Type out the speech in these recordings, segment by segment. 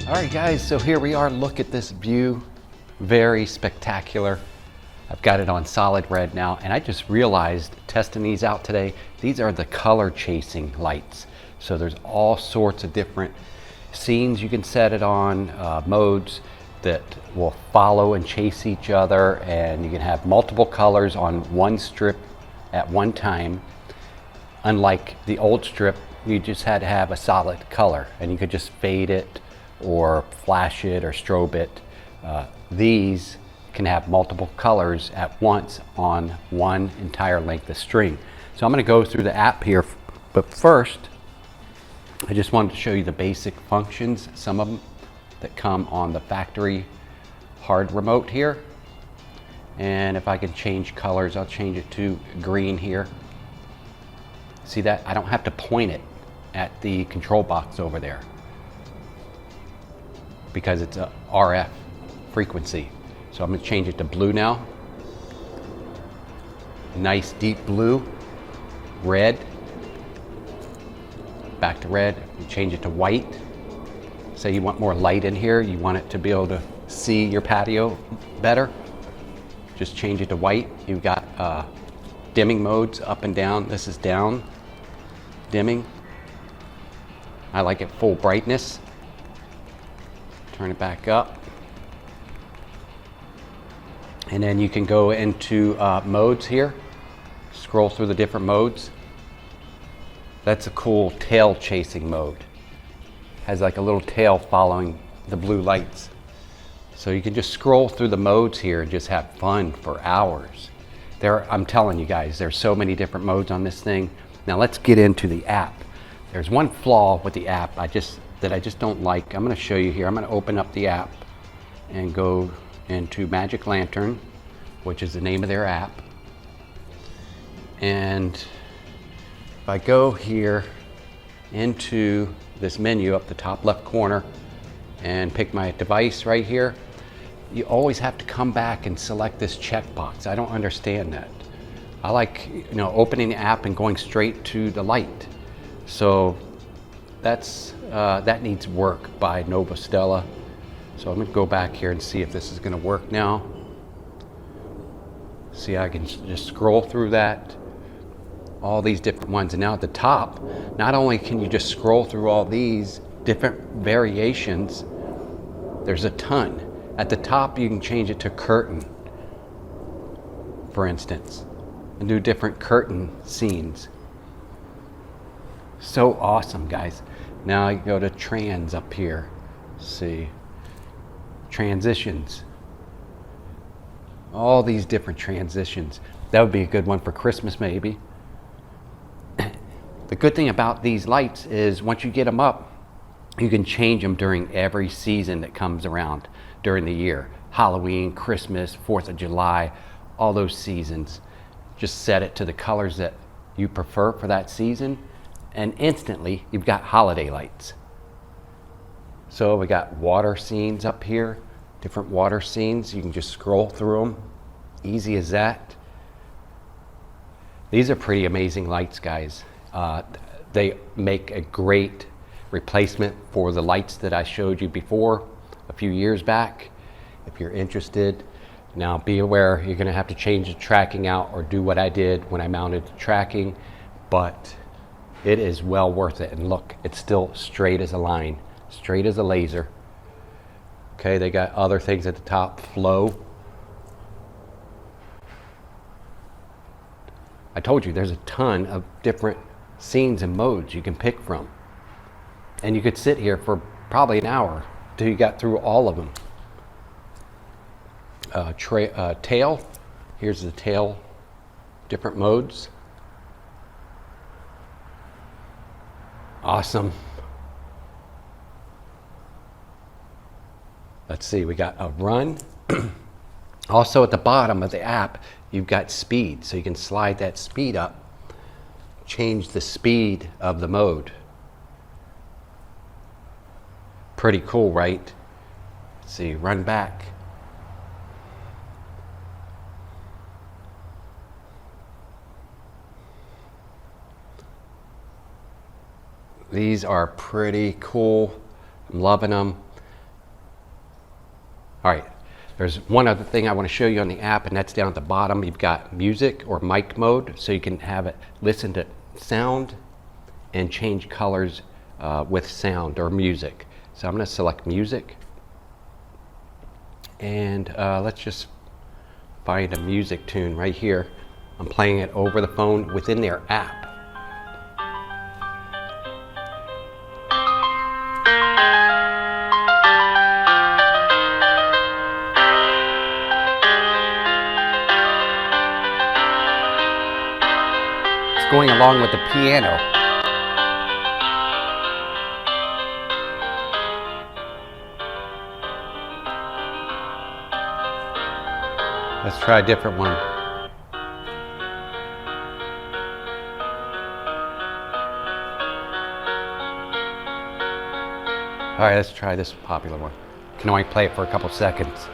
All right guys, so here we are. Look at this view. Very spectacular. I've got it on solid red now, and I just realized testing these out today, these are the color chasing lights. So there's all sorts of different scenes you can set it on, modes that will follow and chase each other, and you can have multiple colors on one strip at one time. Unlike the old strip, you just had to have a solid color, and you could just fade it or flash it or strobe it. These can have multiple colors at once on one entire length of string. So I'm going to go through the app here, but first I just wanted to show you the basic functions, some of them that come on the factory hard remote here. And if I can change colors, I'll change it to green here. See that? I don't have to point it at the control box over there because it's a RF frequency. So I'm going to change it to blue now. Nice deep blue. Red. Back to red. You change it to white. Say you want more light in here, you want it to be able to see your patio better, just change it to white. You've got dimming modes up and down. This is down, dimming. I like it full brightness. Turn it back up. And then you can go into modes here, scroll through the different modes. That's a cool tail chasing mode. Has like a little tail following the blue lights. So you can just scroll through the modes here and just have fun for hours. I'm telling you guys, there's so many different modes on this thing. Now let's get into the app. There's one flaw with the app that I just don't like. I'm going to show you here. I'm going to open up the app and go into Magic Lantern, which is the name of their app. And if I go here into this menu up the top left corner and pick my device right here, you always have to come back and select this checkbox. I don't understand that. I like, opening the app and going straight to the light. So that needs work by Novostella. So I'm going to go back here and see if this is going to work now. See, I can just scroll through that, all these different ones. And now at the top, not only can you just scroll through all these different variations, there's a ton. At the top, you can change it to curtain, for instance, and do different curtain scenes. So awesome, guys. Now you go to trans up here. See, transitions. All these different transitions. That would be a good one for Christmas, maybe. The good thing about these lights is once you get them up, you can change them during every season that comes around during the year. Halloween, Christmas, 4th of July, all those seasons. Just set it to the colors that you prefer for that season, and instantly you've got holiday lights. So we got water scenes up here, different water scenes. You can just scroll through them. Easy as that. These are pretty amazing lights, guys. They make a great replacement for the lights that I showed you before a few years back. If you're interested, now be aware you're going to have to change the tracking out or do what I did when I mounted the tracking, but it is well worth it. And look, it's still straight as a line, straight as a laser. Okay, they got other things at the top, flow. I told you there's a ton of different scenes and modes you can pick from. And you could sit here for probably an hour till you got through all of them. Tail, here's the tail, different modes. Awesome. Let's see, we got a run. Also at the bottom of the app, you've got speed. So you can slide that speed up, change the speed of the mode. Pretty cool, right? Let's see, run back. These are pretty cool. I'm loving them. All right, there's one other thing I want to show you on the app, and that's down at the bottom. You've got music or mic mode, so you can have it listen to sound and change colors with sound or music. So I'm going to select music, and let's just find a music tune right here. I'm playing it over the phone within their app. It's going along with the piano. Let's try a different one. All right, let's try this popular one. Can only play it for a couple seconds.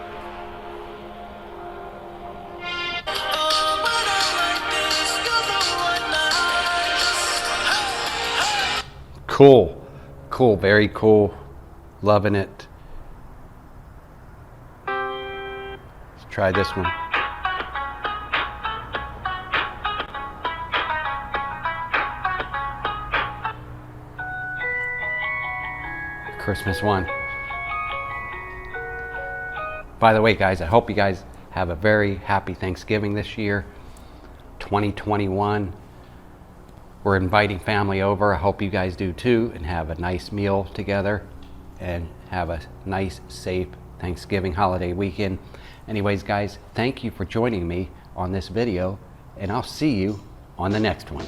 Cool, cool, very cool. Loving it. Let's try this one. Christmas one. By the way, guys, I hope you guys have a very happy Thanksgiving this year, 2021. We're inviting family over. I hope you guys do too, and have a nice meal together and have a nice, safe Thanksgiving holiday weekend. Anyways, guys, thank you for joining me on this video, and I'll see you on the next one.